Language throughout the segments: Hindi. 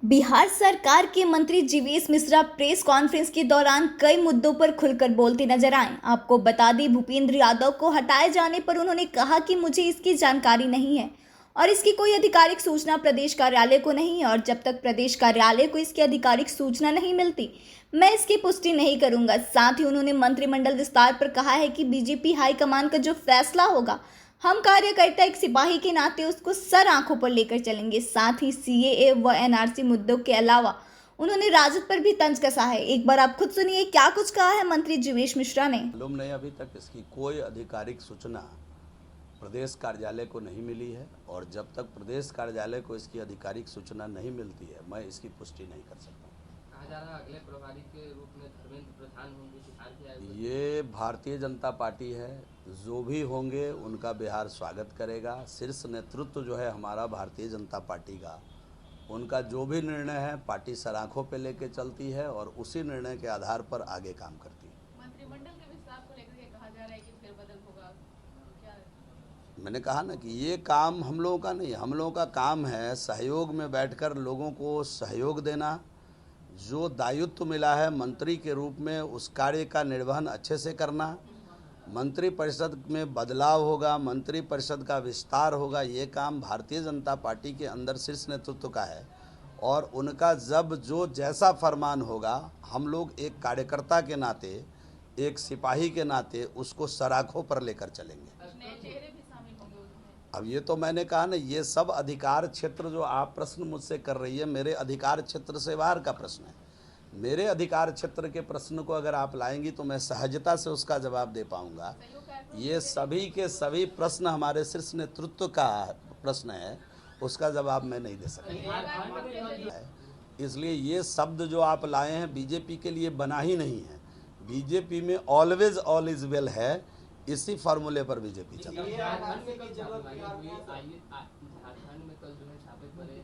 बिहार सरकार के मंत्री जीवेश मिश्रा प्रेस कॉन्फ्रेंस के दौरान कई मुद्दों पर खुलकर बोलते नजर आए। आपको बता दें, भूपेंद्र यादव को हटाए जाने पर उन्होंने कहा कि मुझे इसकी जानकारी नहीं है और इसकी कोई आधिकारिक सूचना प्रदेश कार्यालय को नहीं है, और जब तक प्रदेश कार्यालय को इसकी आधिकारिक सूचना नहीं मिलती मैं इसकी पुष्टि नहीं करूंगा। साथ ही उन्होंने मंत्रिमंडल विस्तार पर कहा है कि बीजेपी हाईकमान का जो फैसला होगा, हम कार्यकर्ता एक सिपाही के नाते उसको सर आंखों पर लेकर चलेंगे। साथ ही सीएए व एनआरसी मुद्दों के अलावा उन्होंने राजद पर भी तंज कसा है। एक बार आप खुद सुनिए क्या कुछ कहा है मंत्री जीवेश मिश्रा ने। मालूम नहीं, अभी तक इसकी कोई आधिकारिक सूचना प्रदेश कार्यालय को नहीं मिली है, और जब तक प्रदेश कार्यालय को इसकी आधिकारिक सूचना नहीं मिलती है मैं इसकी पुष्टि नहीं कर सकता। कहा जा रहा है अगले प्रभारी के रूप में धर्मेंद्र प्रधान होंगे बिहार के। ये भारतीय जनता पार्टी है, जो भी होंगे उनका बिहार स्वागत करेगा। शीर्ष नेतृत्व जो है हमारा भारतीय जनता पार्टी का, उनका जो भी निर्णय है पार्टी सराखों पे लेके चलती है और उसी निर्णय के आधार पर आगे काम करती है। मंत्रिमंडल के विस्तार को लेकर के कहा जा रहा है कि फेरबदल होगा, क्या? मैंने कहा ना कि ये काम हम लोगों का नहीं, हम लोगों का काम है सहयोग में बैठकर लोगों को सहयोग देना। जो दायित्व मिला है मंत्री के रूप में उस कार्य का निर्वहन अच्छे से करना। मंत्री परिषद में बदलाव होगा, मंत्री परिषद का विस्तार होगा, ये काम भारतीय जनता पार्टी के अंदर शीर्ष नेतृत्व का है, और उनका जब जो जैसा फरमान होगा हम लोग एक कार्यकर्ता के नाते, एक सिपाही के नाते उसको सराखों पर लेकर चलेंगे। नए चेहरे भी शामिल होंगे उसमें। अब ये तो मैंने कहा ना, ये सब अधिकार क्षेत्र जो आप प्रश्न मुझसे कर रही है मेरे अधिकार क्षेत्र से बाहर का प्रश्न है। मेरे अधिकार क्षेत्र के प्रश्न को अगर आप लाएंगी तो मैं सहजता से उसका जवाब दे पाऊंगा। ये सभी के सभी प्रश्न हमारे शीर्ष नेतृत्व का प्रश्न है, उसका जवाब मैं नहीं दे सकता। इसलिए ये शब्द जो आप लाए हैं बीजेपी के लिए बना ही नहीं है। बीजेपी में ऑलवेज ऑल इज वेल है, इसी फार्मूले पर बीजेपी चल रही है। झारखंड में कल जो है छापे पड़े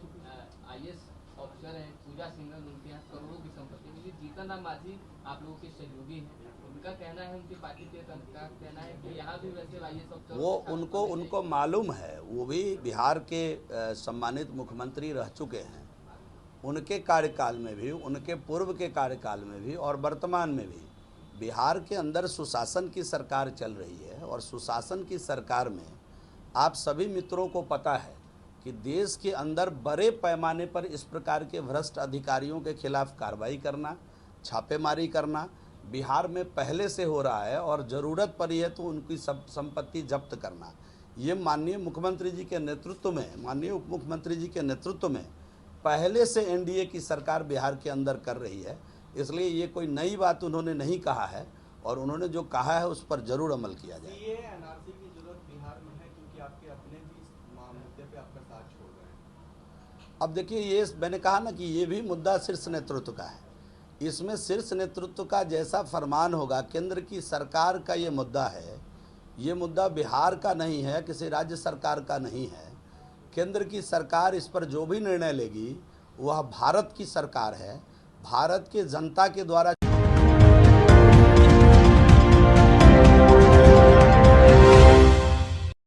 आईएएस ऑफिसर हैं पूजा सिंघल, उनके यहाँ करोड़ों की संपत्ति मिली। जीतन राम मांझी आप लोगों के सहयोगी हैं, उनका कहना है, उनकी पार्टी के का कहना है कि यहाँ भी वैसे आईएएस ऑफिसर वो उनको मालूम है, वो भी बिहार के सम्मानित मुख्यमंत्री रह चुके हैं। उनके कार्यकाल में भी, उनके पूर्व के कार्यकाल में भी और वर्तमान में भी बिहार के अंदर सुशासन की सरकार चल रही है, और सुशासन की सरकार में आप सभी मित्रों को पता है कि देश के अंदर बड़े पैमाने पर इस प्रकार के भ्रष्ट अधिकारियों के खिलाफ कार्रवाई करना, छापेमारी करना बिहार में पहले से हो रहा है, और ज़रूरत पड़ी है तो उनकी सब संपत्ति जब्त करना। ये माननीय मुख्यमंत्री जी के नेतृत्व में, माननीय उप मुख्यमंत्री जी के नेतृत्व में पहले से एनडीए की सरकार बिहार के अंदर कर रही है। इसलिए ये कोई नई बात उन्होंने नहीं कहा है, और उन्होंने जो कहा है उस पर जरूर अमल किया जाए। एनआरसी की जरूरत बिहार में है क्योंकि आपके अपने भी इस मुद्दे पे आपका साथ छोड़ रहे हैं। अब देखिए, ये मैंने कहा ना कि ये भी मुद्दा शीर्ष नेतृत्व का है। इसमें शीर्ष नेतृत्व का जैसा फरमान होगा, केंद्र की सरकार का ये मुद्दा है, ये मुद्दा बिहार का नहीं है, किसी राज्य सरकार का नहीं है। केंद्र की सरकार इस पर जो भी निर्णय लेगी वह भारत की सरकार है, भारत की जनता के द्वारा